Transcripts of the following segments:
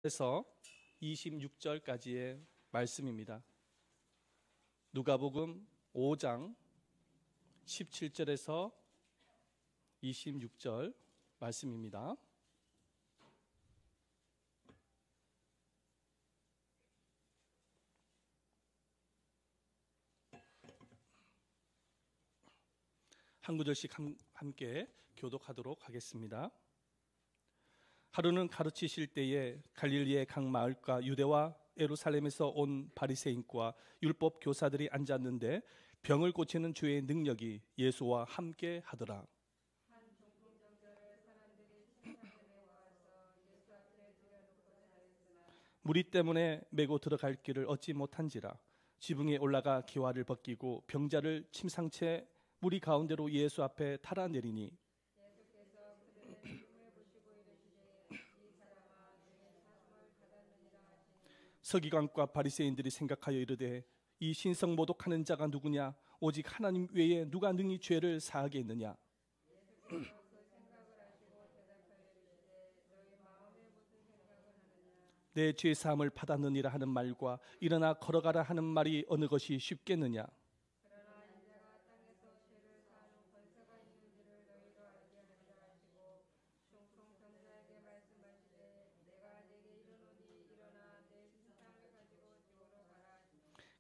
그래서 26절까지의 말씀입니다. 누가복음 5장 17절에서 26절 말씀입니다. 한 구절씩 함께 교독하도록 하겠습니다. 하루는 가르치실 때에 갈릴리의 각 마을과 유대와 예루살렘에서 온 바리새인과 율법 교사들이 앉았는데 병을 고치는 주의 능력이 예수와 함께 하더라. 무리 때문에 메고 들어갈 길을 얻지 못한지라 지붕에 올라가 기와를 벗기고 병자를 침상채 무리 가운데로 예수 앞에 탈아내리니 서기관과 바리새인들이 생각하여 이르되 이 신성 모독하는 자가 누구냐? 오직 하나님 외에 누가 능히 죄를 사하게 있느냐? 내 죄 사함을 받았느니라 하는 말과 일어나 걸어가라 하는 말이 어느 것이 쉽겠느냐?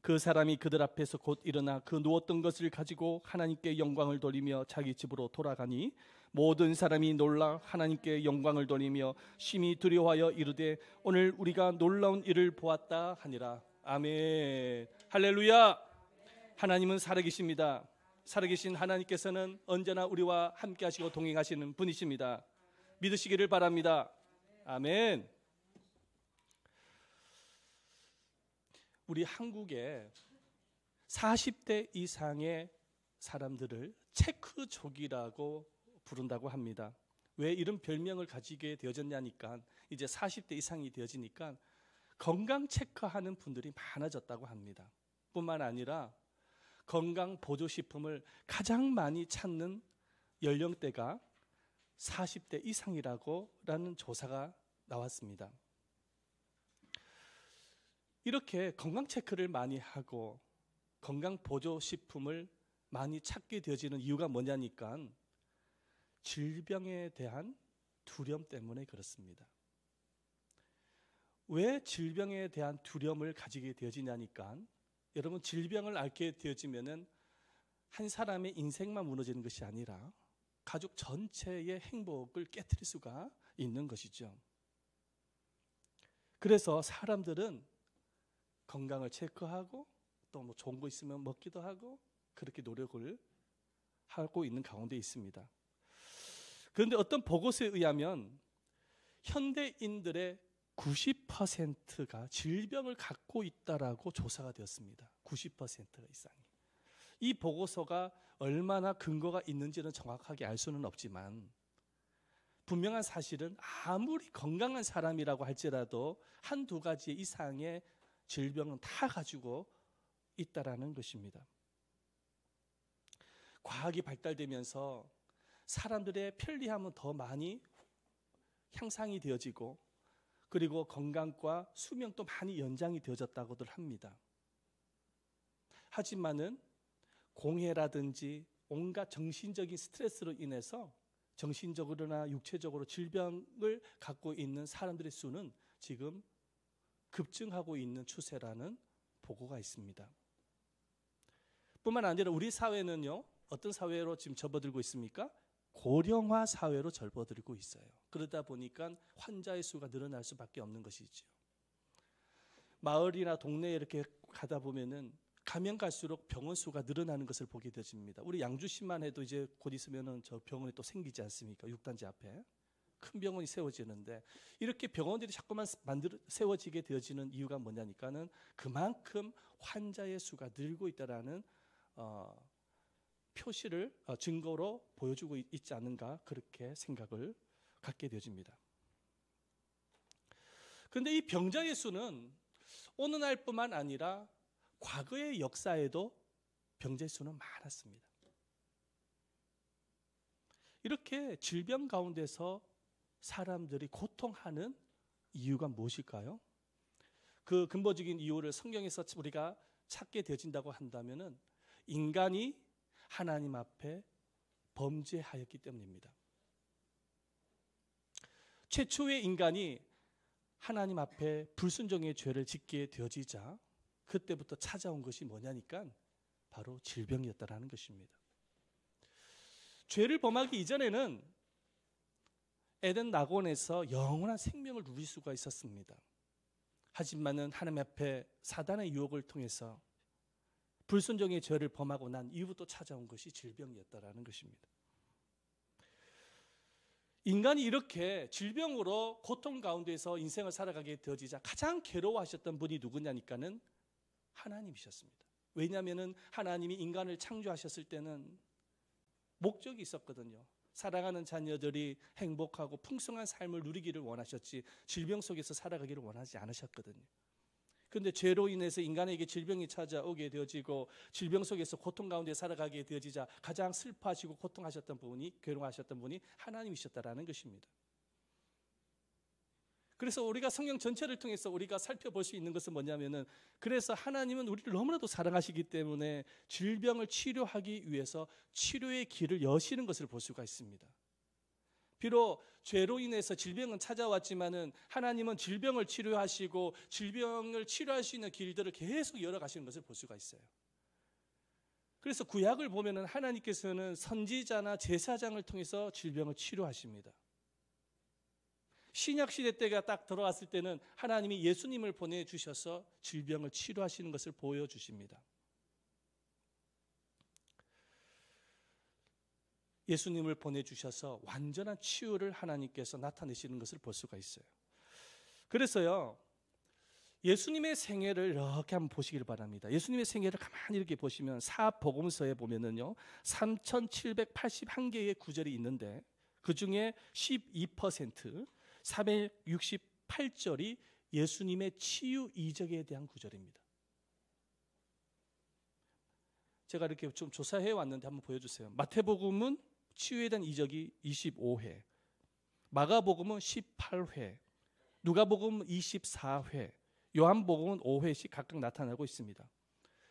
그 사람이 그들 앞에서 곧 일어나 그 누웠던 것을 가지고 하나님께 영광을 돌리며 자기 집으로 돌아가니 모든 사람이 놀라 하나님께 영광을 돌리며 심히 두려워하여 이르되 오늘 우리가 놀라운 일을 보았다 하니라. 아멘. 할렐루야. 하나님은 살아계십니다. 살아계신 하나님께서는 언제나 우리와 함께 하시고 동행하시는 분이십니다. 믿으시기를 바랍니다. 아멘. 우리 한국에 40대 이상의 사람들을 체크족이라고 부른다고 합니다. 왜 이런 별명을 가지게 되어졌냐니까 이제 40대 이상이 되어지니까 건강 체크하는 분들이 많아졌다고 합니다. 뿐만 아니라 건강 보조식품을 가장 많이 찾는 연령대가 40대 이상이라는 조사가 나왔습니다. 이렇게 건강 체크를 많이 하고 건강 보조식품을 많이 찾게 되어지는 이유가 뭐냐니까 질병에 대한 두려움 때문에 그렇습니다. 왜 질병에 대한 두려움을 가지게 되어지냐니까 여러분, 질병을 앓게 되어지면은 한 사람의 인생만 무너지는 것이 아니라 가족 전체의 행복을 깨트릴 수가 있는 것이죠. 그래서 사람들은 건강을 체크하고 또 뭐 좋은 거 있으면 먹기도 하고 그렇게 노력을 하고 있는 가운데 있습니다. 그런데 어떤 보고서에 의하면 현대인들의 90%가 질병을 갖고 있다라고 조사가 되었습니다. 90% 이상이. 이 보고서가 얼마나 근거가 있는지는 정확하게 알 수는 없지만 분명한 사실은 아무리 건강한 사람이라고 할지라도 한두 가지 이상의 질병은 다 가지고 있다라는 것입니다. 과학이 발달되면서 사람들의 편리함은 더 많이 향상이 되어지고 그리고 건강과 수명도 많이 연장이 되어졌다고들 합니다. 하지만은 공해라든지 온갖 정신적인 스트레스로 인해서 정신적으로나 육체적으로 질병을 갖고 있는 사람들의 수는 지금 급증하고 있는 추세라는 보고가 있습니다. 뿐만 아니라 우리 사회는요, 어떤 사회로 지금 접어들고 있습니까? 고령화 사회로 접어들고 있어요. 그러다 보니까 환자의 수가 늘어날 수밖에 없는 것이죠. 마을이나 동네에 이렇게 가다 보면은 가면 갈수록 병원 수가 늘어나는 것을 보게 되집니다. 우리 양주시만 해도 이제 곧 있으면은 저 병원이 또 생기지 않습니까? 6단지 앞에. 큰 병원이 세워지는데 이렇게 병원들이 자꾸만 세워지게 되어지는 이유가 뭐냐니까는 그만큼 환자의 수가 늘고 있다라는 표시를 증거로 보여주고 있지 않는가 그렇게 생각을 갖게 되어집니다. 그런데 이 병자의 수는 어느 날뿐만 아니라 과거의 역사에도 병자의 수는 많았습니다. 이렇게 질병 가운데서 사람들이 고통하는 이유가 무엇일까요? 그 근본적인 이유를 성경에서 우리가 찾게 되어진다고 한다면은 인간이 하나님 앞에 범죄하였기 때문입니다. 최초의 인간이 하나님 앞에 불순종의 죄를 짓게 되어지자 그때부터 찾아온 것이 뭐냐니까 바로 질병이었다라는 것입니다. 죄를 범하기 이전에는 에덴 낙원에서 영원한 생명을 누릴 수가 있었습니다. 하지만은 하나님 앞에 사단의 유혹을 통해서 불순종의 죄를 범하고 난 이후부터 찾아온 것이 질병이었다라는 것입니다. 인간이 이렇게 질병으로 고통 가운데서 인생을 살아가게 되어지자 가장 괴로워하셨던 분이 누구냐니까는 하나님이셨습니다. 왜냐하면은 하나님이 인간을 창조하셨을 때는 목적이 있었거든요. 사랑하는 자녀들이 행복하고 풍성한 삶을 누리기를 원하셨지 질병 속에서 살아가기를 원하지 않으셨거든요. 그런데 죄로 인해서 인간에게 질병이 찾아오게 되어지고 질병 속에서 고통 가운데 살아가게 되어지자 가장 슬퍼하시고 고통하셨던 분이, 괴로워하셨던 분이 하나님이셨다라는 것입니다. 그래서 우리가 성경 전체를 통해서 우리가 살펴볼 수 있는 것은 뭐냐면은, 그래서 하나님은 우리를 너무나도 사랑하시기 때문에 질병을 치료하기 위해서 치료의 길을 여시는 것을 볼 수가 있습니다. 비록 죄로 인해서 질병은 찾아왔지만은 하나님은 질병을 치료하시고 질병을 치료할 수 있는 길들을 계속 열어가시는 것을 볼 수가 있어요. 그래서 구약을 보면은 하나님께서는 선지자나 제사장을 통해서 질병을 치료하십니다. 신약 시대 때가 딱 들어왔을 때는 하나님이 예수님을 보내주셔서 질병을 치료하시는 것을 보여주십니다. 예수님을 보내주셔서 완전한 치유를 하나님께서 나타내시는 것을 볼 수가 있어요. 그래서요, 예수님의 생애를 이렇게 한번 보시길 바랍니다. 예수님의 생애를 가만히 이렇게 보시면 사복음서에 보면은요 3781개의 구절이 있는데 그 중에 12% 468절이 예수님의 치유 이적에 대한 구절입니다. 제가 이렇게 좀 조사해 왔는데 한번 보여주세요. 마태복음은 치유에 대한 이적이 25회, 마가복음은 18회, 누가복음은 24회, 요한복음은 5회씩 각각 나타나고 있습니다.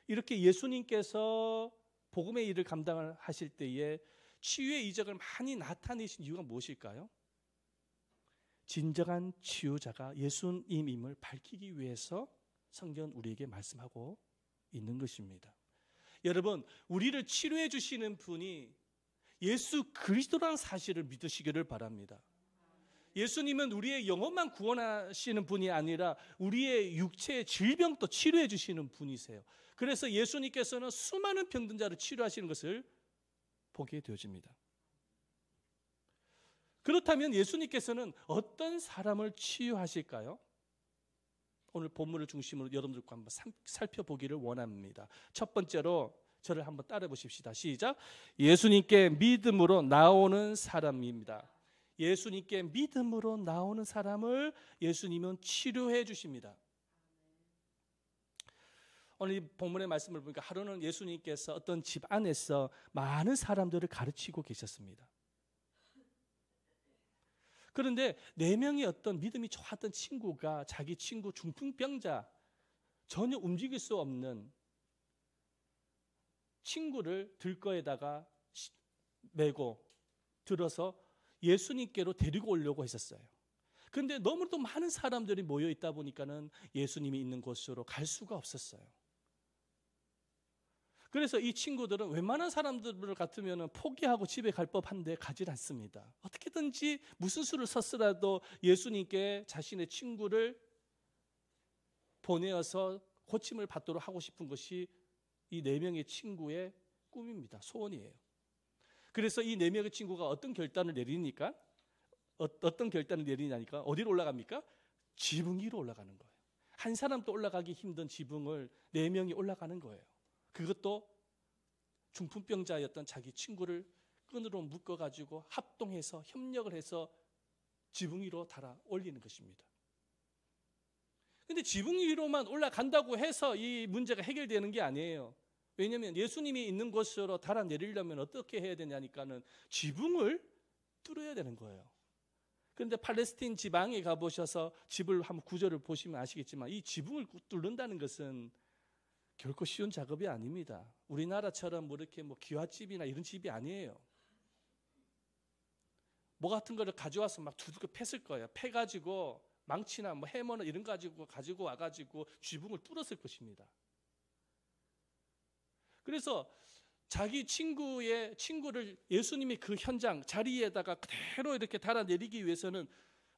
이렇게 예수님께서 복음의 일을 감당을 하실 때에 치유의 이적을 많이 나타내신 이유가 무엇일까요? 진정한 치유자가 예수님임을 밝히기 위해서 성경은 우리에게 말씀하고 있는 것입니다. 여러분, 우리를 치료해 주시는 분이 예수 그리스도라는 사실을 믿으시기를 바랍니다. 예수님은 우리의 영혼만 구원하시는 분이 아니라 우리의 육체의 질병도 치료해 주시는 분이세요. 그래서 예수님께서는 수많은 병든 자를 치료하시는 것을 보게 되어집니다. 그렇다면 예수님께서는 어떤 사람을 치유하실까요? 오늘 본문을 중심으로 여러분들과 한번 살펴보기를 원합니다. 첫 번째로 저를 한번 따라 보십시다. 시작. 예수님께 믿음으로 나오는 사람입니다. 예수님께 믿음으로 나오는 사람을 예수님은 치료해 주십니다. 오늘 이 본문의 말씀을 보니까 하루는 예수님께서 어떤 집 안에서 많은 사람들을 가르치고 계셨습니다. 그런데 4명의 어떤 믿음이 좋았던 친구가 자기 친구 중풍병자, 전혀 움직일 수 없는 친구를 들거에다가 메고 들어서 예수님께로 데리고 오려고 했었어요. 그런데 너무도 많은 사람들이 모여 있다 보니까는 예수님이 있는 곳으로 갈 수가 없었어요. 그래서 이 친구들은 웬만한 사람들 같으면 포기하고 집에 갈 법한데 가질 않습니다. 어떻게든지 무슨 수를 썼으라도 예수님께 자신의 친구를 보내어서 고침을 받도록 하고 싶은 것이 이 4명의 친구의 꿈입니다. 소원이에요. 그래서 이 4명의 친구가 어떤 결단을 내리니까 어디로 올라갑니까? 지붕 위로 올라가는 거예요. 한 사람도 올라가기 힘든 지붕을 4명이 올라가는 거예요. 그것도 중풍병자였던 자기 친구를 끈으로 묶어가지고 합동해서 협력을 해서 지붕 위로 달아 올리는 것입니다. 그런데 지붕 위로만 올라간다고 해서 이 문제가 해결되는 게 아니에요. 왜냐하면 예수님이 있는 곳으로 달아내리려면 어떻게 해야 되냐니까는 지붕을 뚫어야 되는 거예요. 그런데 팔레스틴 지방에 가보셔서 집을 한번 구조를 보시면 아시겠지만 이 지붕을 뚫는다는 것은 결코 쉬운 작업이 아닙니다. 우리나라처럼 뭐 이렇게 뭐 기와집이나 이런 집이 아니에요. 뭐 같은 거를 가져와서 막 두들겨 팼을 거예요. 패가지고 망치나 뭐 해머나 이런 거 가지고 와가지고 지붕을 뚫었을 것입니다. 그래서 자기 친구를 예수님의 그 현장 자리에다가 그대로 이렇게 달아내리기 위해서는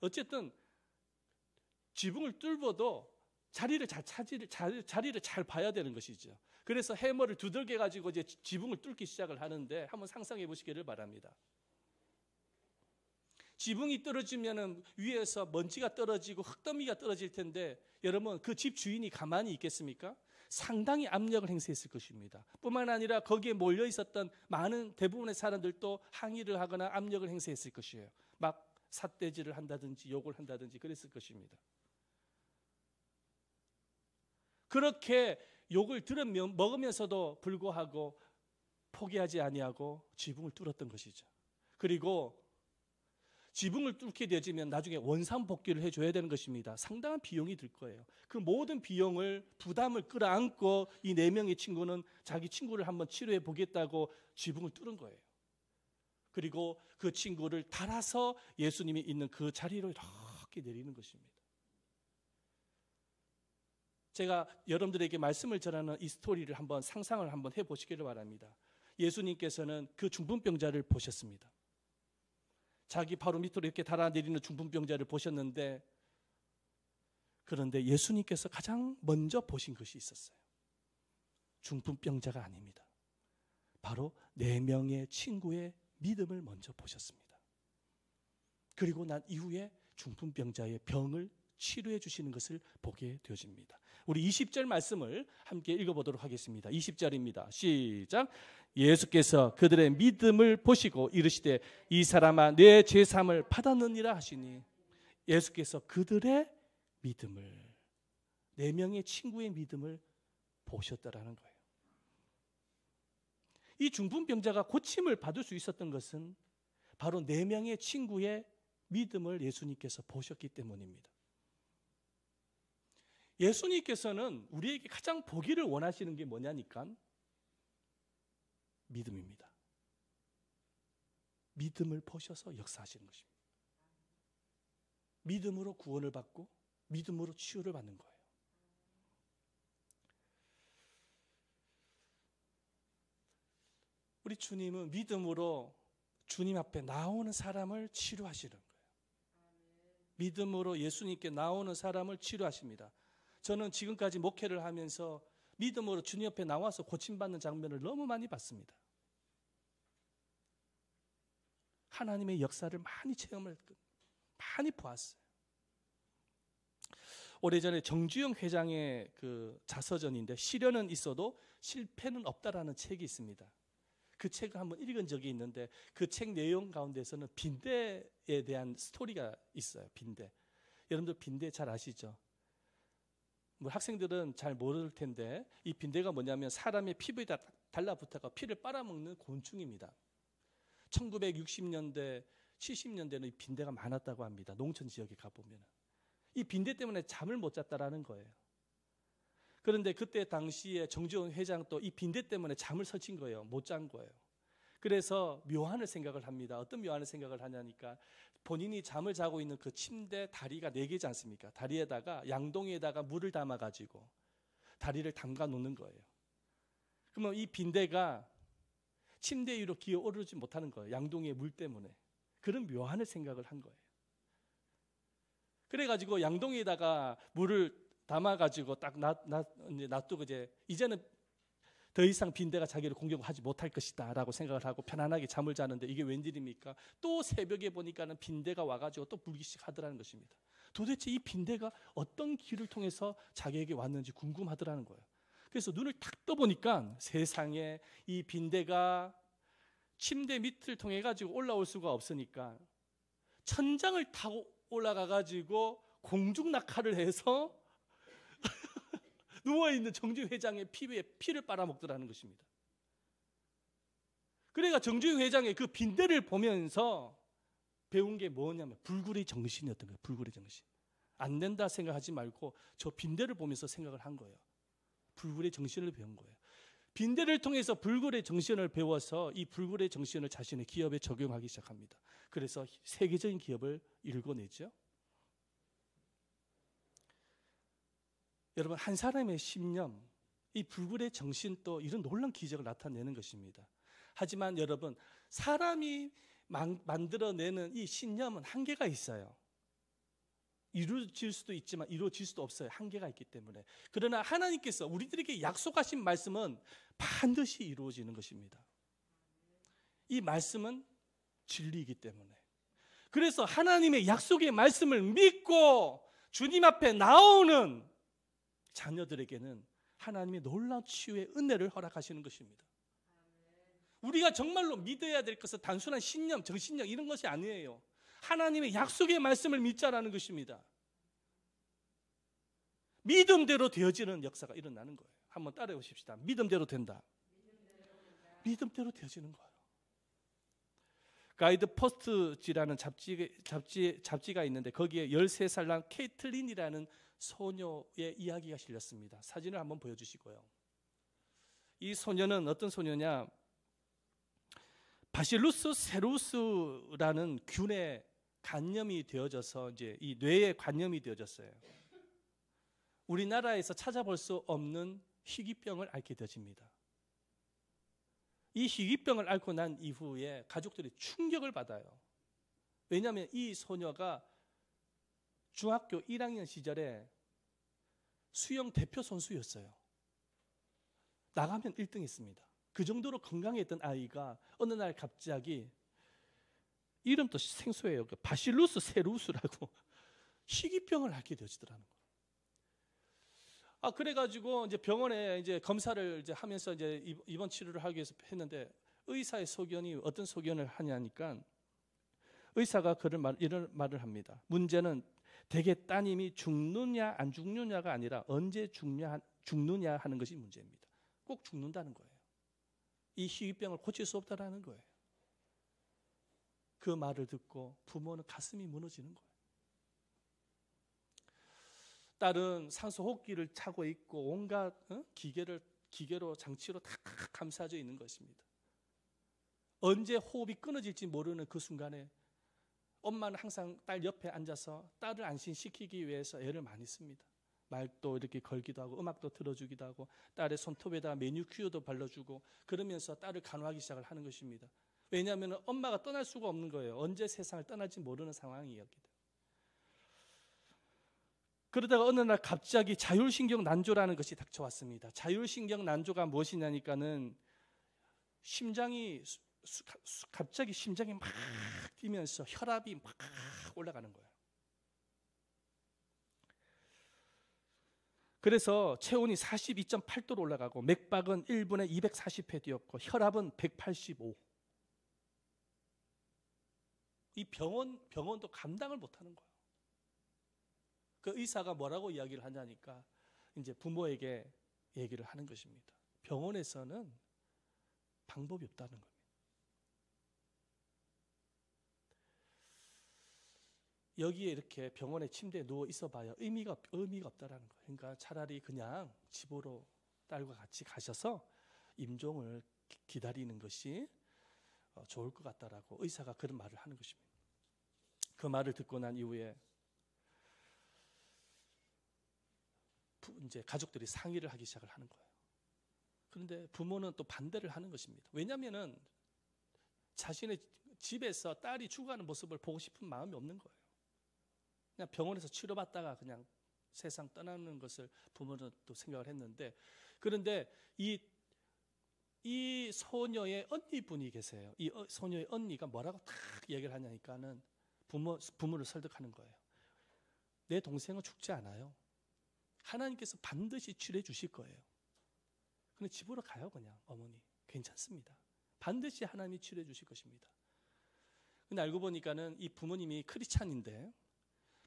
어쨌든 지붕을 뚫어도 자리를 잘 봐야 되는 것이죠. 그래서 해머를 두들겨 가지고 이제 지붕을 뚫기 시작을 하는데 한번 상상해 보시기를 바랍니다. 지붕이 떨어지면은 위에서 먼지가 떨어지고 흙더미가 떨어질 텐데 여러분 그 집 주인이 가만히 있겠습니까? 상당히 압력을 행사했을 것입니다. 뿐만 아니라 거기에 몰려 있었던 많은 대부분의 사람들도 항의를 하거나 압력을 행사했을 것이에요. 막 삿대질을 한다든지 욕을 한다든지 그랬을 것입니다. 그렇게 욕을 먹으면서도 불구하고 포기하지 아니하고 지붕을 뚫었던 것이죠. 그리고 지붕을 뚫게 되어지면 나중에 원상복귀를 해줘야 되는 것입니다. 상당한 비용이 들 거예요. 그 모든 비용을 부담을 끌어안고 이 4명의 친구는 자기 친구를 한번 치료해 보겠다고 지붕을 뚫은 거예요. 그리고 그 친구를 달아서 예수님이 있는 그 자리로 이렇게 내리는 것입니다. 제가 여러분들에게 말씀을 전하는 이 스토리를 한번 상상을 한번 해보시기를 바랍니다. 예수님께서는 그 중풍병자를 보셨습니다. 자기 바로 밑으로 이렇게 달아내리는 중풍병자를 보셨는데 그런데 예수님께서 가장 먼저 보신 것이 있었어요. 중풍병자가 아닙니다. 바로 4명의 친구의 믿음을 먼저 보셨습니다. 그리고 난 이후에 중풍병자의 병을 치료해 주시는 것을 보게 되어집니다. 우리 20절 말씀을 함께 읽어보도록 하겠습니다. 20절입니다. 시작. 예수께서 그들의 믿음을 보시고 이르시되 이 사람아 내 죄사함을 받았느니라 하시니 예수께서 그들의 믿음을 4명의 친구의 믿음을 보셨다라는 거예요. 이 중풍병자가 고침을 받을 수 있었던 것은 바로 4명의 친구의 믿음을 예수님께서 보셨기 때문입니다. 예수님께서는 우리에게 가장 보기를 원하시는 게 뭐냐니까 믿음입니다. 믿음을 보셔서 역사하시는 것입니다. 믿음으로 구원을 받고 믿음으로 치유를 받는 거예요. 우리 주님은 믿음으로 주님 앞에 나오는 사람을 치료하시는 거예요. 믿음으로 예수님께 나오는 사람을 치료하십니다. 저는 지금까지 목회를 하면서 믿음으로 주님 옆에 나와서 고침받는 장면을 너무 많이 봤습니다. 하나님의 역사를 많이 많이 보았어요. 오래전에 정주영 회장의 그 자서전인데 시련은 있어도 실패는 없다라는 책이 있습니다. 그 책을 한번 읽은 적이 있는데 그 책 내용 가운데서는 빈대에 대한 스토리가 있어요. 빈대. 여러분들 빈대 잘 아시죠? 뭐 학생들은 잘 모를 텐데 이 빈대가 뭐냐면 사람의 피부에 달라붙어가 피를 빨아먹는 곤충입니다. 1960년대, 70년대는 이 빈대가 많았다고 합니다. 농촌 지역에 가보면. 이 빈대 때문에 잠을 못 잤다라는 거예요. 그런데 그때 당시에 정주원 회장 또 이 빈대 때문에 잠을 설친 거예요. 못 잔 거예요. 그래서 묘안을 생각을 합니다. 어떤 묘안을 생각을 하냐니까 본인이 잠을 자고 있는 그 침대 다리가 4개지 않습니까? 다리에다가 양동이에다가 물을 담아가지고 다리를 담가 놓는 거예요. 그러면 이 빈대가 침대 위로 기어 오르지 못하는 거예요. 양동이의 물 때문에. 그런 묘안을 생각을 한 거예요. 그래가지고 양동이에다가 물을 담아가지고 딱 놔두고 이제는 더 이상 빈대가 자기를 공격하지 못할 것이다 라고 생각을 하고 편안하게 잠을 자는데 이게 웬일입니까? 또 새벽에 보니까는 빈대가 와가지고 또 불기 시작하더라는 것입니다. 도대체 이 빈대가 어떤 길을 통해서 자기에게 왔는지 궁금하더라는 거예요. 그래서 눈을 탁 떠보니까 세상에 이 빈대가 침대 밑을 통해 가지고 올라올 수가 없으니까 천장을 타고 올라가가지고 공중낙하를 해서 누워있는 정주 회장의 피부에 피를 빨아먹더라는 것입니다. 그러니까 정주 회장의 그 빈대를 보면서 배운 게 뭐냐면 불굴의 정신이었던 거예요. 불굴의 정신. 안 된다 생각하지 말고 저 빈대를 보면서 생각을 한 거예요. 불굴의 정신을 배운 거예요. 빈대를 통해서 불굴의 정신을 배워서 이 불굴의 정신을 자신의 기업에 적용하기 시작합니다. 그래서 세계적인 기업을 일궈내죠. 여러분, 한 사람의 신념, 이 불굴의 정신도 이런 놀라운 기적을 나타내는 것입니다. 하지만 여러분, 사람이 만들어내는 이 신념은 한계가 있어요. 이루어질 수도 있지만 이루어질 수도 없어요. 한계가 있기 때문에. 그러나 하나님께서 우리들에게 약속하신 말씀은 반드시 이루어지는 것입니다. 이 말씀은 진리이기 때문에. 그래서 하나님의 약속의 말씀을 믿고 주님 앞에 나오는 자녀들에게는 하나님의 놀라운 치유의 은혜를 허락하시는 것입니다. 우리가 정말로 믿어야 될 것은 단순한 신념, 정신력 이런 것이 아니에요. 하나님의 약속의 말씀을 믿자라는 것입니다. 믿음대로 되어지는 역사가 일어나는 거예요. 한번 따라해 보십시다. 믿음대로 된다. 믿음대로 되어지는 거예요. 가이드 포스트지라는 잡지가 있는데 거기에 13살 난 케이틀린이라는 소녀의 이야기가 실렸습니다. 사진을 한번 보여주시고요. 이 소녀는 어떤 소녀냐? 바실루스 세루스라는 균에 간염이 되어져서 이제 이 뇌에 간염이 되어졌어요. 우리나라에서 찾아볼 수 없는 희귀병을 앓게 되어집니다. 이 희귀병을 앓고 난 이후에 가족들이 충격을 받아요. 왜냐하면 이 소녀가 중학교 1학년 시절에 수영 대표 선수였어요. 나가면 1등 했습니다. 그 정도로 건강했던 아이가 어느 날 갑자기 이름도 생소해요. 바실루스 세루스라고 희귀병을 앓게 되어지더라는 거예요. 그래가지고 이제 병원에 이제 검사를 이제 하면서 이제 입원 치료를 하기 위해서 했는데 의사의 소견이 어떤 소견을 하냐니까 의사가 이런 말을 합니다. 문제는 대개 따님이 죽느냐 안 죽느냐가 아니라 언제 죽느냐 하는 것이 문제입니다. 꼭 죽는다는 거예요. 이 희귀병을 고칠 수 없다라는 거예요. 그 말을 듣고 부모는 가슴이 무너지는 거예요. 딸은 산소 호흡기를 차고 있고 온갖 기계로 장치로 다 감싸져 있는 것입니다. 언제 호흡이 끊어질지 모르는 그 순간에 엄마는 항상 딸 옆에 앉아서 딸을 안심시키기 위해서 애를 많이 씁니다. 말도 이렇게 걸기도 하고 음악도 틀어주기도 하고 딸의 손톱에다 매니큐어도 발라주고 그러면서 딸을 간호하기 시작을 하는 것입니다. 왜냐하면 엄마가 떠날 수가 없는 거예요. 언제 세상을 떠날지 모르는 상황이었기 때문에. 그러다가 어느 날 갑자기 자율신경 난조라는 것이 닥쳐왔습니다. 자율신경 난조가 무엇이냐니까는 갑자기 심장이 막 뛰면서 혈압이 막 올라가는 거예요. 그래서 체온이 42.8도로 올라가고 맥박은 1분에 240회 뛰었고 혈압은 185. 이 병원도 감당을 못하는 거예요. 그 의사가 뭐라고 이야기를 하냐니까 이제 부모에게 얘기를 하는 것입니다. 병원에서는 방법이 없다는 겁니다. 여기에 이렇게 병원의 침대에 누워 있어봐야 의미가 없다라는 거예요. 그러니까 차라리 그냥 집으로 딸과 같이 가셔서 임종을 기다리는 것이 좋을 것 같다라고 의사가 그런 말을 하는 것입니다. 그 말을 듣고 난 이후에 이제 가족들이 상의를 하기 시작을 하는 거예요. 그런데 부모는 또 반대를 하는 것입니다. 왜냐하면은 자신의 집에서 딸이 죽어가는 모습을 보고 싶은 마음이 없는 거예요. 그냥 병원에서 치료받다가 그냥 세상 떠나는 것을 부모는 또 생각을 했는데, 그런데 이 소녀의 언니분이 계세요. 이 소녀의 언니가 뭐라고 딱 얘기를 하냐니까는 부모를 설득하는 거예요. 내 동생은 죽지 않아요. 하나님께서 반드시 치료해 주실 거예요. 근데 집으로 가요. 그냥 어머니 괜찮습니다. 반드시 하나님이 치료해 주실 것입니다. 근데 알고 보니까는 이 부모님이 크리스찬인데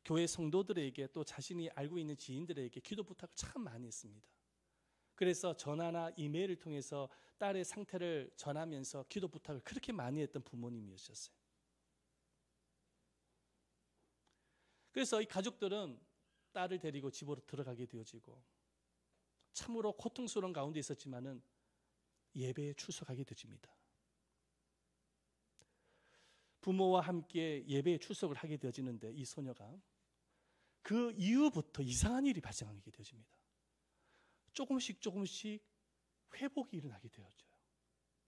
교회 성도들에게 또 자신이 알고 있는 지인들에게 기도 부탁을 참 많이 했습니다. 그래서 전화나 이메일을 통해서 딸의 상태를 전하면서 기도 부탁을 그렇게 많이 했던 부모님이셨어요. 그래서 이 가족들은 딸을 데리고 집으로 들어가게 되어지고 참으로 고통스러운 가운데 있었지만은 예배에 출석하게 되집니다. 부모와 함께 예배에 출석을 하게 되어지는데 이 소녀가 그 이후부터 이상한 일이 발생하게 되어집니다. 조금씩 회복이 일어나게 되어져요.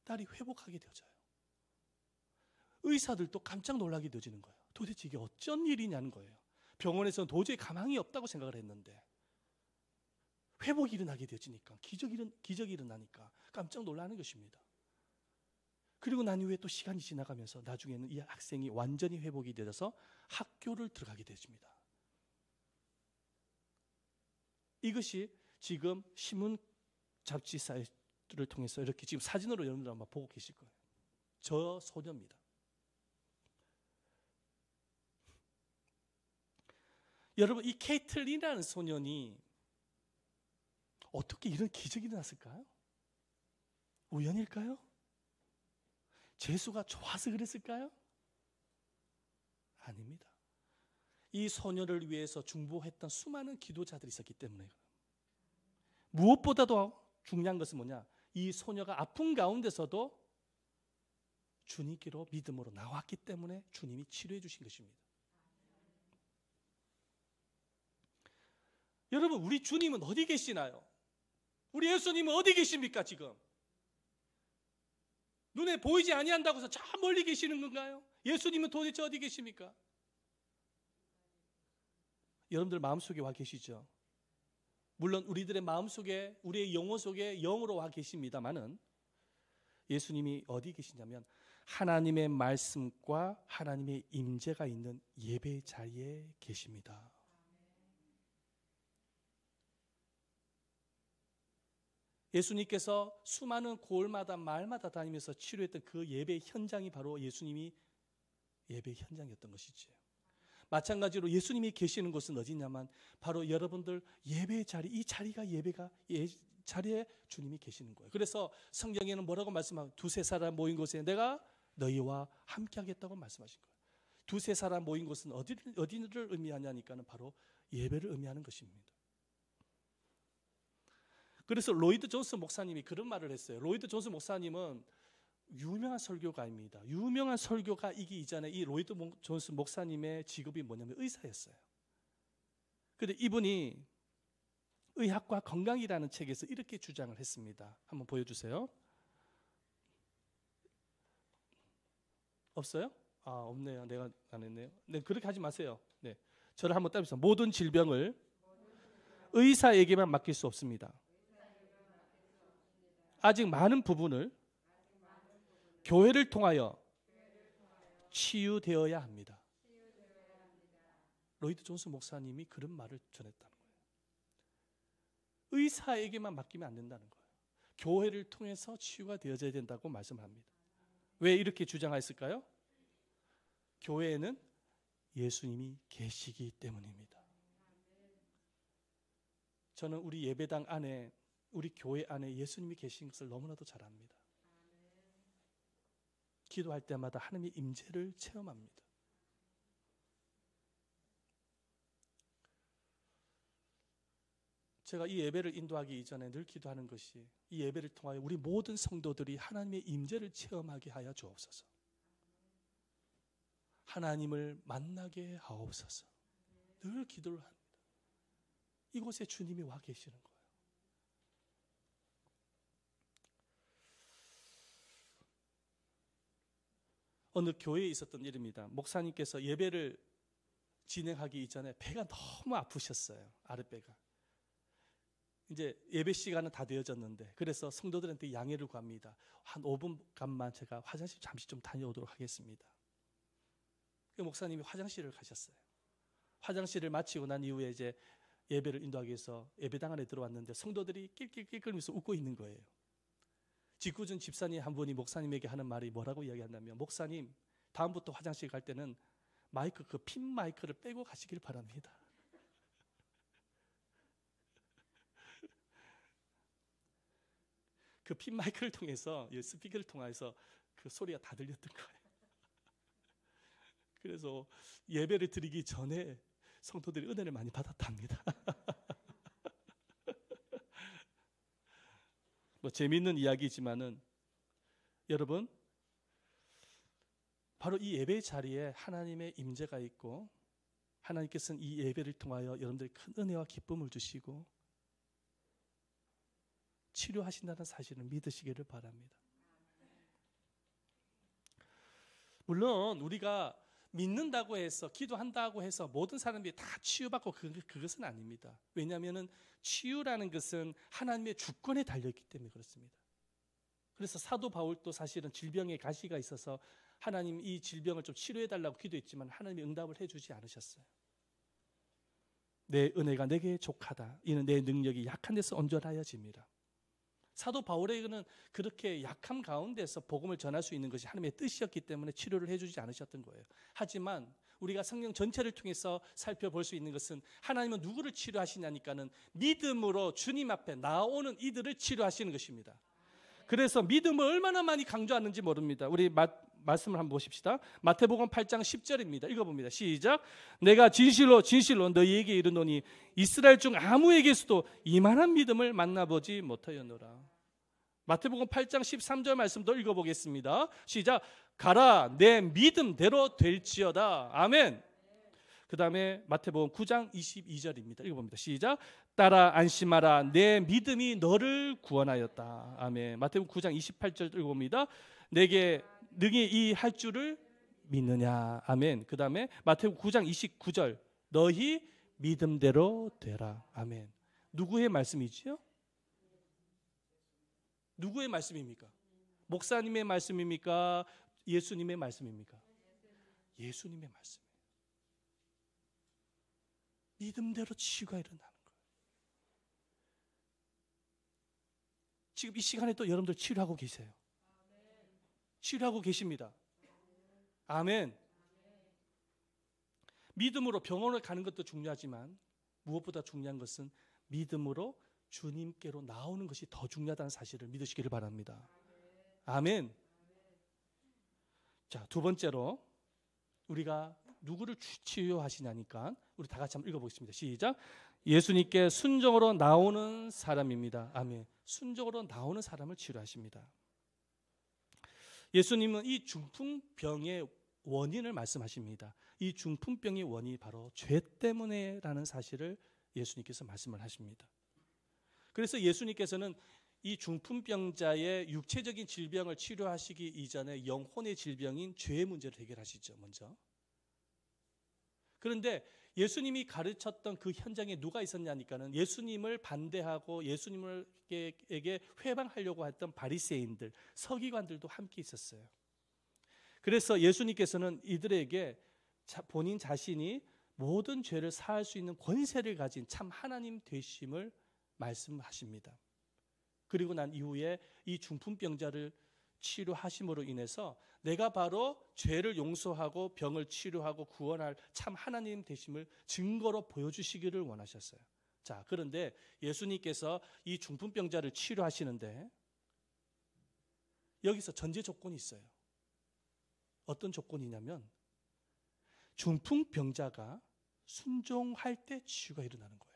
딸이 회복하게 되어져요. 의사들도 깜짝 놀라게 되어지는 거예요. 도대체 이게 어쩐 일이냐는 거예요. 병원에서는 도저히 가망이 없다고 생각을 했는데 회복이 일어나게 되어지니까 기적이 일어나니까 깜짝 놀라는 것입니다. 그리고 난 이후에 또 시간이 지나가면서 나중에는 이 학생이 완전히 회복이 되어서 학교를 들어가게 되어집니다. 이것이 지금 신문 잡지 사이트를 통해서 이렇게 지금 사진으로 여러분들 아마 보고 계실 거예요. 저 소녀입니다. 여러분, 이 케이틀린이라는 소년이 어떻게 이런 기적이 일어났을까요? 우연일까요? 재수가 좋아서 그랬을까요? 아닙니다. 이 소녀를 위해서 중보했던 수많은 기도자들이 있었기 때문에 무엇보다도 중요한 것은 뭐냐? 이 소녀가 아픈 가운데서도 주님께로 믿음으로 나왔기 때문에 주님이 치료해 주신 것입니다. 여러분, 우리 주님은 어디 계시나요? 우리 예수님은 어디 계십니까 지금? 눈에 보이지 아니한다고 해서 저 멀리 계시는 건가요? 예수님은 도대체 어디 계십니까? 여러분들 마음속에 와 계시죠? 물론 우리들의 마음속에, 우리의 영혼 속에 영으로 와 계십니다마는 예수님이 어디 계시냐면 하나님의 말씀과 하나님의 임재가 있는 예배 자리에 계십니다. 예수님께서 수많은 고을마다 마을마다 다니면서 치료했던 그 예배 현장이 바로 예수님이 예배 현장이었던 것이지요. 마찬가지로 예수님이 계시는 곳은 어디냐면 바로 여러분들 예배 자리, 이 자리가 자리에 주님이 계시는 거예요. 그래서 성경에는 뭐라고 말씀하고 두세 사람 모인 곳에 내가 너희와 함께 하겠다고 말씀하신 거예요. 두세 사람 모인 곳은 어디를 의미하냐니까는 바로 예배를 의미하는 것입니다. 그래서 로이드 존스 목사님이 그런 말을 했어요. 로이드 존스 목사님은 유명한 설교가입니다. 유명한 설교가이기 이전에 이 로이드 존스 목사님의 직업이 뭐냐면 의사였어요. 그런데 이분이 의학과 건강이라는 책에서 이렇게 주장을 했습니다. 한번 보여주세요. 없어요? 아, 없네요. 내가 안 했네요. 네, 그렇게 하지 마세요. 네, 저를 한번 따라해보세요. 모든 질병을 의사에게만 맡길 수 없습니다. 아직 많은 부분을 교회를 통하여 치유되어야 합니다. 로이드 존스 목사님이 그런 말을 전했다는 거예요. 의사에게만 맡기면 안 된다는 거예요. 교회를 통해서 치유가 되어져야 된다고 말씀합니다. 왜 이렇게 주장했을까요? 교회에는 예수님이 계시기 때문입니다. 저는 우리 예배당 안에, 우리 교회 안에 예수님이 계신 것을 너무나도 잘 압니다. 기도할 때마다 하나님의 임재를 체험합니다. 제가 이 예배를 인도하기 이전에 늘 기도하는 것이 이 예배를 통하여 우리 모든 성도들이 하나님의 임재를 체험하게 하여 주옵소서. 하나님을 만나게 하옵소서. 늘 기도를 합니다. 이곳에 주님이 와 계시는 거예요. 어느 교회에 있었던 일입니다. 목사님께서 예배를 진행하기 이전에 배가 너무 아프셨어요. 아랫배가. 이제 예배 시간은 다 되어졌는데 그래서 성도들한테 양해를 구합니다. 한 5분간만 제가 화장실 잠시 좀 다녀오도록 하겠습니다. 목사님이 화장실을 가셨어요. 화장실을 마치고 난 이후에 이제 예배를 인도하기 위해서 예배당 안에 들어왔는데 성도들이 낄낄낄끌면서 웃고 있는 거예요. 직구준 집사님 한 분이 목사님에게 하는 말이 뭐라고 이야기한다면, 목사님 다음부터 화장실 갈 때는 마이크, 그 핀 마이크를 빼고 가시길 바랍니다. 그 핀 마이크를 통해서, 스피커를 통해서 그 소리가 다 들렸던 거예요. 그래서 예배를 드리기 전에 성도들이 은혜를 많이 받았답니다. 뭐 재미있는 이야기지만은 여러분, 바로 이 예배 자리에 하나님의 임재가 있고 하나님께서는 이 예배를 통하여 여러분들이 큰 은혜와 기쁨을 주시고 치료하신다는 사실을 믿으시기를 바랍니다. 물론 우리가 믿는다고 해서, 기도한다고 해서 모든 사람들이 다 치유받고 그것은 아닙니다. 왜냐하면 치유라는 것은 하나님의 주권에 달려있기 때문에 그렇습니다. 그래서 사도 바울도 사실은 질병의 가시가 있어서 하나님 이 질병을 좀 치료해달라고 기도했지만 하나님이 응답을 해주지 않으셨어요. 내 은혜가 내게 족하다. 이는 내 능력이 약한 데서 온전하여집니다. 사도 바울에게는 그렇게 약함 가운데서 복음을 전할 수 있는 것이 하나님의 뜻이었기 때문에 치료를 해주지 않으셨던 거예요. 하지만 우리가 성경 전체를 통해서 살펴볼 수 있는 것은 하나님은 누구를 치료하시냐니까는 믿음으로 주님 앞에 나오는 이들을 치료하시는 것입니다. 그래서 믿음을 얼마나 많이 강조하는지 모릅니다. 우리 말씀을 한번 보십시다. 마태복음 8장 10절입니다. 읽어봅니다. 시작. 내가 진실로 너희에게 이르노니 이스라엘 중 아무에게서도 이만한 믿음을 만나보지 못하였노라. 마태복음 8장 13절 말씀도 읽어보겠습니다. 시작. 가라 내 믿음대로 될지어다. 아멘. 그 다음에 마태복음 9장 22절입니다. 읽어봅니다. 시작. 따라 안심하라 내 믿음이 너를 구원하였다. 아멘. 마태복음 9장 28절 읽어봅니다. 내게 능히 이 할 줄을 믿느냐. 아멘. 그 다음에 마태복음 9장 29절 너희 믿음대로 되라. 아멘. 누구의 말씀이지요? 누구의 말씀입니까? 목사님의 말씀입니까? 예수님의 말씀입니까? 예수님의 말씀이에요. 믿음대로 치유가 일어나는 거예요. 지금 이 시간에 또 여러분들 치료하고 계세요. 치료하고 계십니다. 아멘. 믿음으로 병원을 가는 것도 중요하지만 무엇보다 중요한 것은 믿음으로 주님께로 나오는 것이 더 중요하다는 사실을 믿으시기를 바랍니다. 아멘. 자, 두 번째로 우리가 누구를 치유하시냐니까 우리 다 같이 한번 읽어보겠습니다. 시작. 예수님께 순종으로 나오는 사람입니다. 아멘. 순종으로 나오는 사람을 치료하십니다. 예수님은 이 중풍병의 원인을 말씀하십니다. 이 중풍병의 원인이 바로 죄 때문에라는 사실을 예수님께서 말씀을 하십니다. 그래서 예수님께서는 이 중풍병자의 육체적인 질병을 치료하시기 이전에 영혼의 질병인 죄의 문제를 해결하시죠. 먼저. 그런데 예수님이 가르쳤던 그 현장에 누가 있었냐니까는 예수님을 반대하고 예수님에게 회방하려고 했던 바리새인들, 서기관들도 함께 있었어요. 그래서 예수님께서는 이들에게 본인 자신이 모든 죄를 사할 수 있는 권세를 가진 참 하나님 되심을 말씀하십니다. 그리고 난 이후에 이 중풍병자를 치료하심으로 인해서 내가 바로 죄를 용서하고 병을 치료하고 구원할 참 하나님 되심을 증거로 보여주시기를 원하셨어요. 자, 그런데 예수님께서 이 중풍병자를 치료하시는데 여기서 전제 조건이 있어요. 어떤 조건이냐면 중풍병자가 순종할 때 치유가 일어나는 거예요.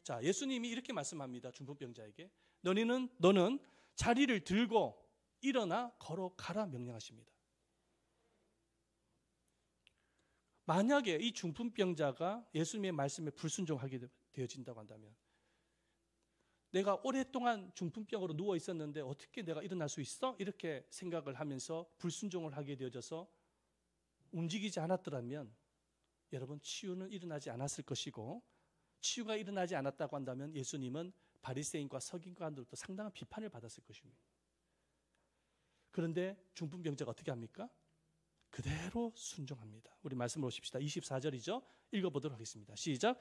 자, 예수님이 이렇게 말씀합니다. 중풍병자에게 너는 자리를 들고 일어나 걸어가라 명령하십니다. 만약에 이 중풍병자가 예수님의 말씀에 불순종하게 되어진다고 한다면 내가 오랫동안 중풍병으로 누워 있었는데 어떻게 내가 일어날 수 있어? 이렇게 생각을 하면서 불순종을 하게 되어져서 움직이지 않았더라면 여러분 치유는 일어나지 않았을 것이고 치유가 일어나지 않았다고 한다면 예수님은 바리새인과 서기관들도 상당한 비판을 받았을 것입니다. 그런데 중풍병자가 어떻게 합니까? 그대로 순종합니다. 우리 말씀을 보십시다. 24절이죠. 읽어보도록 하겠습니다. 시작.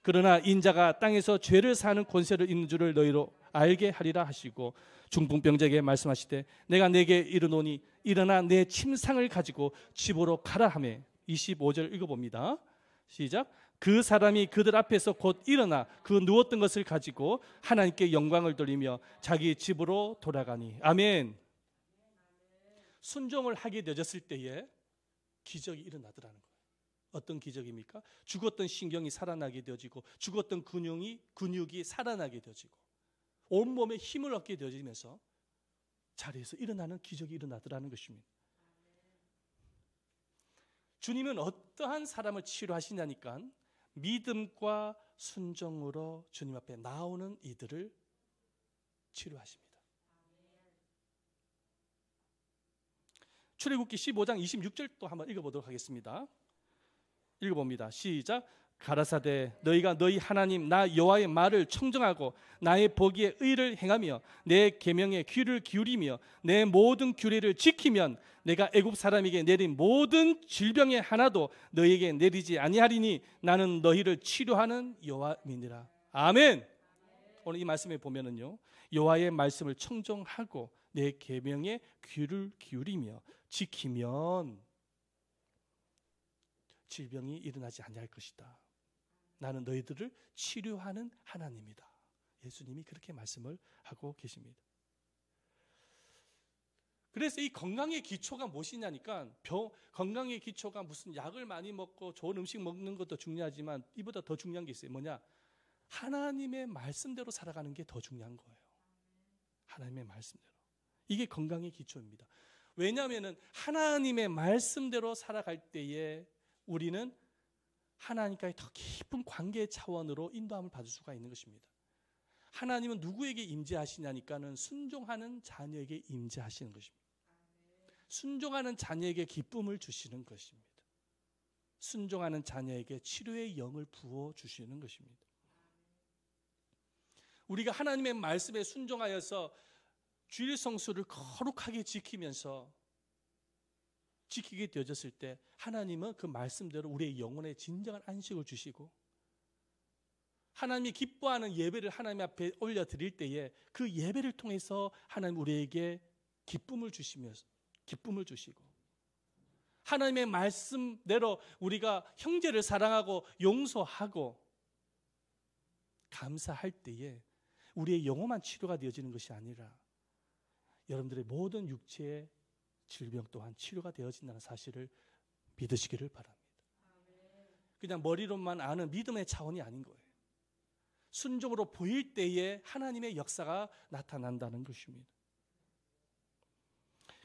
그러나 인자가 땅에서 죄를 사는 권세를 있는 줄을 너희로 알게 하리라 하시고 중풍병자에게 말씀하시되 내가 내게 이르노니 일어나 내 침상을 가지고 집으로 가라 하매 25절 읽어봅니다. 시작. 그 사람이 그들 앞에서 곧 일어나 그 누웠던 것을 가지고 하나님께 영광을 돌리며 자기 집으로 돌아가니. 아멘. 순종을 하게 되어졌을 때에 기적이 일어나더라는 거예요. 어떤 기적입니까? 죽었던 신경이 살아나게 되어지고 죽었던 근육이 살아나게 되어지고 온몸에 힘을 얻게 되어지면서 자리에서 일어나는 기적이 일어나더라는 것입니다. 주님은 어떠한 사람을 치료하시냐니까 믿음과 순종으로 주님 앞에 나오는 이들을 치료하십니다. 출애굽기 15장 26절도 한번 읽어보도록 하겠습니다. 읽어봅니다. 시작. 가라사대 너희가 너희 하나님 나 여호와의 말을 청정하고 나의 보기에 의를 행하며 내 계명에 귀를 기울이며 내 모든 규례를 지키면 내가 애굽 사람에게 내린 모든 질병의 하나도 너희에게 내리지 아니하리니 나는 너희를 치료하는 여호와이니라. 아멘. 오늘 이 말씀에 보면은요, 여호와의 말씀을 청정하고 내 계명에 귀를 기울이며 지키면 질병이 일어나지 아니할 것이다. 나는 너희들을 치료하는 하나님이다. 예수님이 그렇게 말씀을 하고 계십니다. 그래서 이 건강의 기초가 무엇이냐니까 건강의 기초가 무슨 약을 많이 먹고 좋은 음식 먹는 것도 중요하지만 이보다 더 중요한 게 있어요. 뭐냐? 하나님의 말씀대로 살아가는 게 더 중요한 거예요. 하나님의 말씀대로. 이게 건강의 기초입니다. 왜냐하면 하나님의 말씀대로 살아갈 때에 우리는 하나님과의 더 깊은 관계 차원으로 인도함을 받을 수가 있는 것입니다. 하나님은 누구에게 임재하시냐니까는 순종하는 자녀에게 임재하시는 것입니다. 순종하는 자녀에게 기쁨을 주시는 것입니다. 순종하는 자녀에게 치료의 영을 부어 주시는 것입니다. 우리가 하나님의 말씀에 순종하여서 주일 성수를 거룩하게 지키면서 지키게 되어졌을 때 하나님은 그 말씀대로 우리의 영혼에 진정한 안식을 주시고 하나님이 기뻐하는 예배를 하나님 앞에 올려드릴 때에 그 예배를 통해서 하나님 우리에게 기쁨을 주시면서 기쁨을 주시고 하나님의 말씀대로 우리가 형제를 사랑하고 용서하고 감사할 때에 우리의 영혼만 치료가 되어지는 것이 아니라 여러분들의 모든 육체의 질병 또한 치료가 되어진다는 사실을 믿으시기를 바랍니다. 그냥 머리로만 아는 믿음의 차원이 아닌 거예요. 순종으로 보일 때에 하나님의 역사가 나타난다는 것입니다.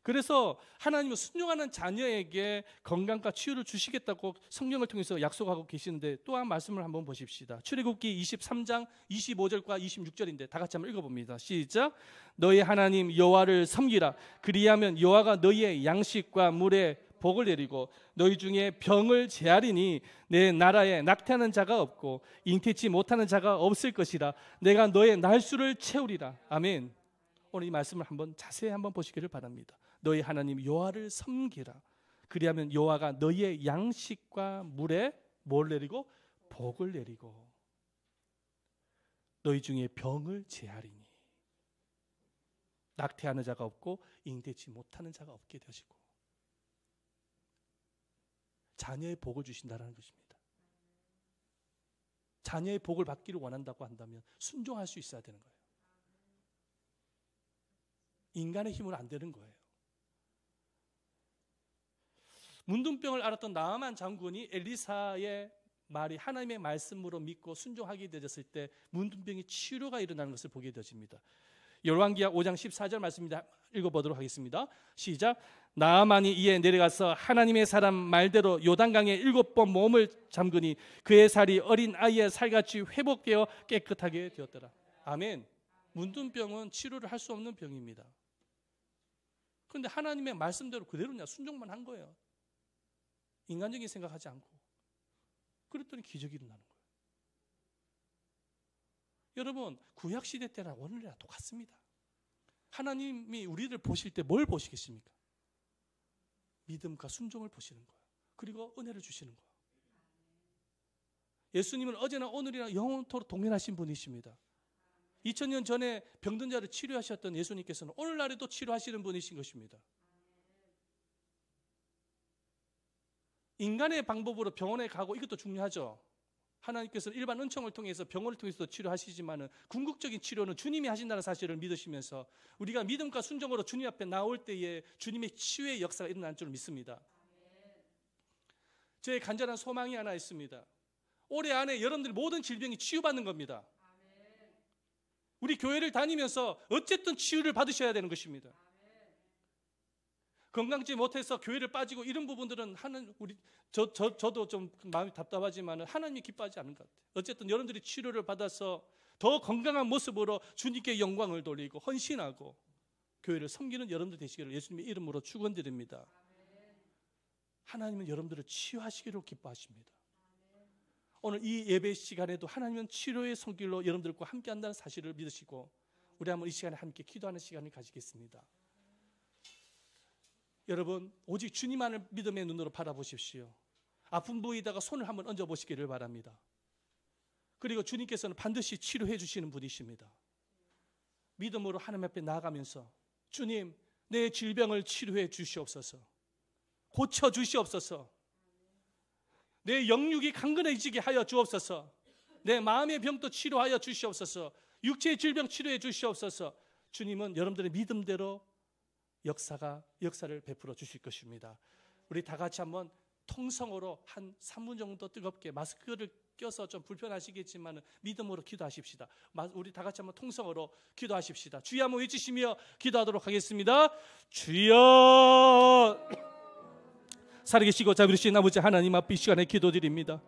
그래서 하나님은 순종하는 자녀에게 건강과 치유를 주시겠다고 성경을 통해서 약속하고 계시는데 또한 말씀을 한번 보십시다. 출애굽기 23장 25절과 26절인데 다 같이 한번 읽어봅니다. 시작. 너희 하나님 여호와를 섬기라. 그리하면 여호와가 너희의 양식과 물에 복을 내리고 너희 중에 병을 제하리니 내 나라에 낙태하는 자가 없고 잉태치 못하는 자가 없을 것이라. 내가 너의 날수를 채우리라. 아멘. 오늘 이 말씀을 한번 자세히 한번 보시기를 바랍니다. 너희 하나님 여호와를 섬기라. 그리하면 여호와가 너희의 양식과 물에 뭘 내리고 복을 내리고 너희 중에 병을 제하리니 낙태하는 자가 없고 잉태치 못하는 자가 없게 되시고 자녀의 복을 주신다는 것입니다. 자녀의 복을 받기를 원한다고 한다면 순종할 수 있어야 되는 거예요. 인간의 힘으로 안 되는 거예요. 문둥병을 앓았던 나아만 장군이 엘리사의 말이 하나님의 말씀으로 믿고 순종하게 되었을 때 문둥병의 치료가 일어나는 것을 보게 되어집니다. 열왕기하 5장 14절 말씀입니다. 읽어보도록 하겠습니다. 시작. 나아만이 이에 내려가서 하나님의 사람 말대로 요단강에 7번 몸을 잠그니 그의 살이 어린 아이의 살같이 회복되어 깨끗하게 되었더라. 아멘. 문둥병은 치료를 할 수 없는 병입니다. 그런데 하나님의 말씀대로 그대로 그냥 순종만 한 거예요. 인간적인 생각하지 않고. 그랬더니 기적이 일어나는 거예요. 여러분, 구약시대 때나 오늘이나 똑같습니다. 하나님이 우리를 보실 때 뭘 보시겠습니까? 믿음과 순종을 보시는 거예요. 그리고 은혜를 주시는 거예요. 예수님은 어제나 오늘이나 영원토록 동일하신 분이십니다. 2000년 전에 병든 자를 치료하셨던 예수님께서는 오늘날에도 치료하시는 분이신 것입니다. 인간의 방법으로 병원에 가고 이것도 중요하죠. 하나님께서는 일반 은총을 통해서 병원을 통해서 치료하시지만 궁극적인 치료는 주님이 하신다는 사실을 믿으시면서 우리가 믿음과 순종으로 주님 앞에 나올 때에 주님의 치유의 역사가 일어날 줄 믿습니다. 제 간절한 소망이 하나 있습니다. 올해 안에 여러분들 모든 질병이 치유받는 겁니다. 우리 교회를 다니면서 어쨌든 치유를 받으셔야 되는 것입니다. 건강지 못해서 교회를 빠지고 이런 부분들은 저도 좀 마음이 답답하지만 하나님이 기뻐하지 않은 것 같아요. 어쨌든 여러분들이 치료를 받아서 더 건강한 모습으로 주님께 영광을 돌리고 헌신하고 교회를 섬기는 여러분들 되시기를 예수님의 이름으로 축원드립니다. 하나님은 여러분들을 치유하시기를 기뻐하십니다. 오늘 이 예배 시간에도 하나님은 치료의 손길로 여러분들과 함께 한다는 사실을 믿으시고 우리 한번 이 시간에 함께 기도하는 시간을 가지겠습니다. 여러분, 오직 주님만을 믿음의 눈으로 바라보십시오. 아픈 부위에다가 손을 한번 얹어 보시기를 바랍니다. 그리고 주님께서는 반드시 치료해 주시는 분이십니다. 믿음으로 하나님 앞에 나아가면서 주님, 내 질병을 치료해 주시옵소서. 고쳐 주시옵소서. 내 영육이 강건해지게 하여 주옵소서. 내 마음의 병도 치료하여 주시옵소서. 육체의 질병 치료해 주시옵소서. 주님은 여러분들의 믿음대로 역사를 베풀어 주실 것입니다. 우리 다 같이 한번 통성으로 한 3분 정도 뜨겁게, 마스크를 껴서 좀 불편하시겠지만 믿음으로 기도하십시다. 우리 다 같이 한번 통성으로 기도하십시다. 주여 한번 외치시며 기도하도록 하겠습니다. 주여, 살아계시고 자비로우신 아버지 하나님 앞에 이 시간에 기도드립니다.